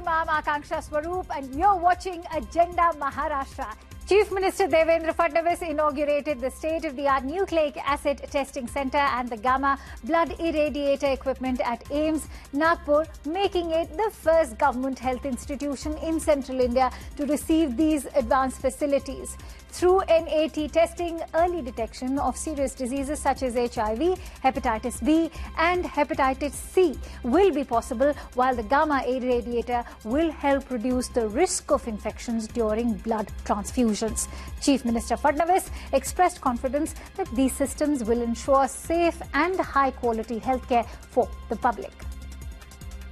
welcome. I'm Akanksha Swaroop and you're watching Agenda Maharashtra. Chief Minister Devendra Fadnavis inaugurated the state-of-the-art nucleic acid testing center and the gamma blood irradiator equipment at AIIMS, Nagpur, making it the first government health institution in central India to receive these advanced facilities. Through NAT testing, early detection of serious diseases such as HIV, hepatitis B and hepatitis C will be possible, while the gamma irradiator will help reduce the risk of infections during blood transfusions. Chief Minister Fadnavis expressed confidence that these systems will ensure safe and high-quality healthcare for the public.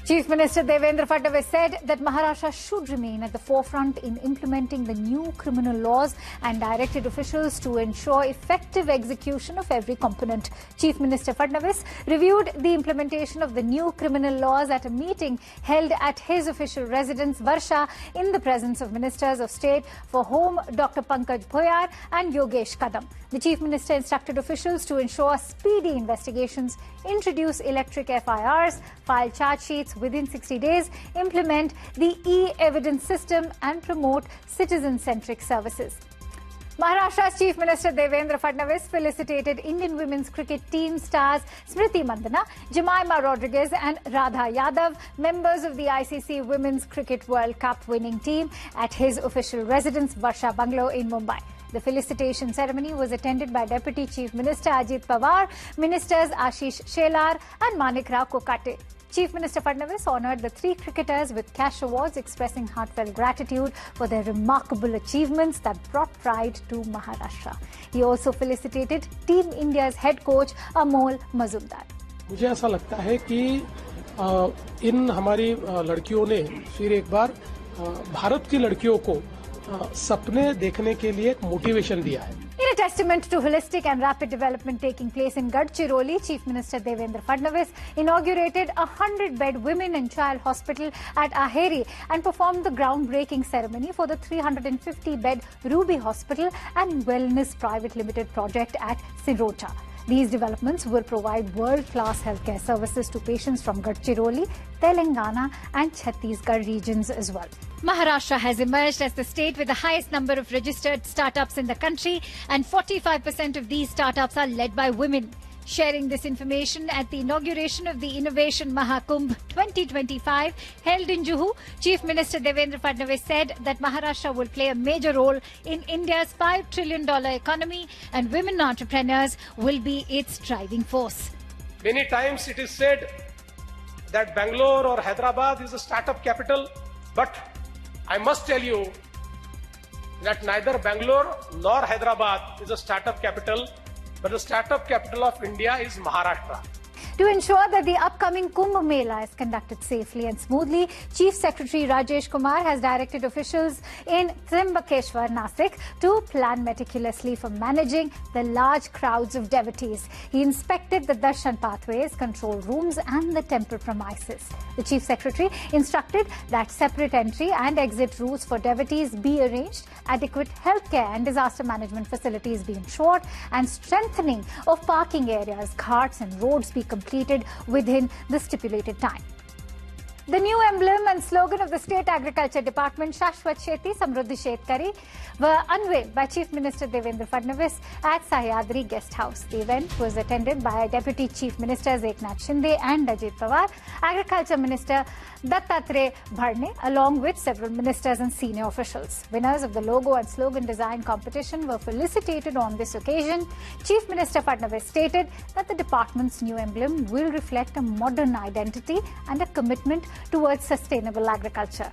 Chief Minister Devendra Fadnavis said that Maharashtra should remain at the forefront in implementing the new criminal laws and directed officials to ensure effective execution of every component. Chief Minister Fadnavis reviewed the implementation of the new criminal laws at a meeting held at his official residence, Varsha, in the presence of Ministers of State for Home Dr. Pankaj Bhoyar and Yogesh Kadam. The Chief Minister instructed officials to ensure speedy investigations, introduce electric FIRs, file charge sheets within 60 days, implement the e-evidence system and promote citizen-centric services. Maharashtra's Chief Minister Devendra Fadnavis felicitated Indian women's cricket team stars Smriti Mandhana, Jemimah Rodriguez and Radha Yadav, members of the ICC Women's Cricket World Cup winning team, at his official residence Varsha Bungalow in Mumbai. The felicitation ceremony was attended by Deputy Chief Minister Ajit Pawar, Ministers Ashish Shelar and Manik Rao Kokate. Chief Minister Fadnavis honoured the three cricketers with cash awards, expressing heartfelt gratitude for their remarkable achievements that brought pride to Maharashtra. He also felicitated Team India's head coach Amol Mazumdar. मुझे ऐसा लगता है कि इन हमारी लड़कियों ने फिर एक बार भारत की लड़कियों को सपने देखने के लिए एक मोटिवेशन दिया है. In a testament to holistic and rapid development taking place in Gadchiroli, Chief Minister Devendra Fadnavis inaugurated a 100-bed women and child hospital at Aheri and performed the groundbreaking ceremony for the 350-bed Ruby Hospital and Wellness Private Limited project at Sirocha. These developments will provide world-class healthcare services to patients from Gadchiroli, Telangana and Chhattisgarh regions as well. Maharashtra has emerged as the state with the highest number of registered startups in the country, and 45% of these startups are led by women. Sharing this information at the inauguration of the Innovation Mahakumbh 2025 held in Juhu, Chief Minister Devendra Fadnavis said that Maharashtra will play a major role in India's $5 trillion economy and women entrepreneurs will be its driving force. Many times it is said that Bangalore or Hyderabad is a startup capital, but I must tell you that neither Bangalore nor Hyderabad is a startup capital, but the startup capital of India is Maharashtra. To ensure that the upcoming Kumbh Mela is conducted safely and smoothly, Chief Secretary Rajesh Kumar has directed officials in Trimbakeshwar, Nasik, to plan meticulously for managing the large crowds of devotees. He inspected the darshan pathways, control rooms and the temple premises. The Chief Secretary instructed that separate entry and exit routes for devotees be arranged, adequate healthcare and disaster management facilities be ensured, and strengthening of parking areas, ghats and roads be completed within the stipulated time. The new emblem and slogan of the State Agriculture Department, Shashwat Sheti Samruddhi Shetkari, were unveiled by Chief Minister Devendra Fadnavis at Sahyadri Guest House. The event was attended by Deputy Chief Ministers Eknath Shinde and Ajit Pawar, Agriculture Minister Dattatreya Bharne, along with several ministers and senior officials. Winners of the logo and slogan design competition were felicitated on this occasion. Chief Minister Fadnavis stated that the department's new emblem will reflect a modern identity and a commitment towards sustainable agriculture.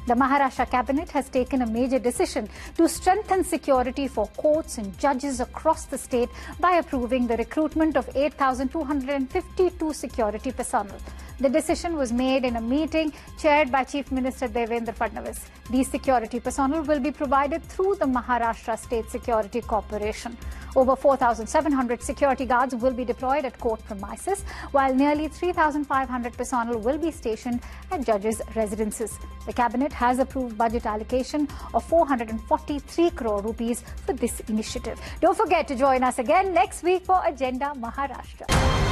The Maharashtra Cabinet has taken a major decision to strengthen security for courts and judges across the state by approving the recruitment of 8,252 security personnel. The decision was made in a meeting chaired by Chief Minister Devendra Fadnavis. These security personnel will be provided through the Maharashtra State Security Corporation. Over 4,700 security guards will be deployed at court premises, while nearly 3,500 personnel will be stationed at judges' residences. The Cabinet has approved budget allocation of 443 crore rupees for this initiative. Don't forget to join us again next week for Agenda Maharashtra.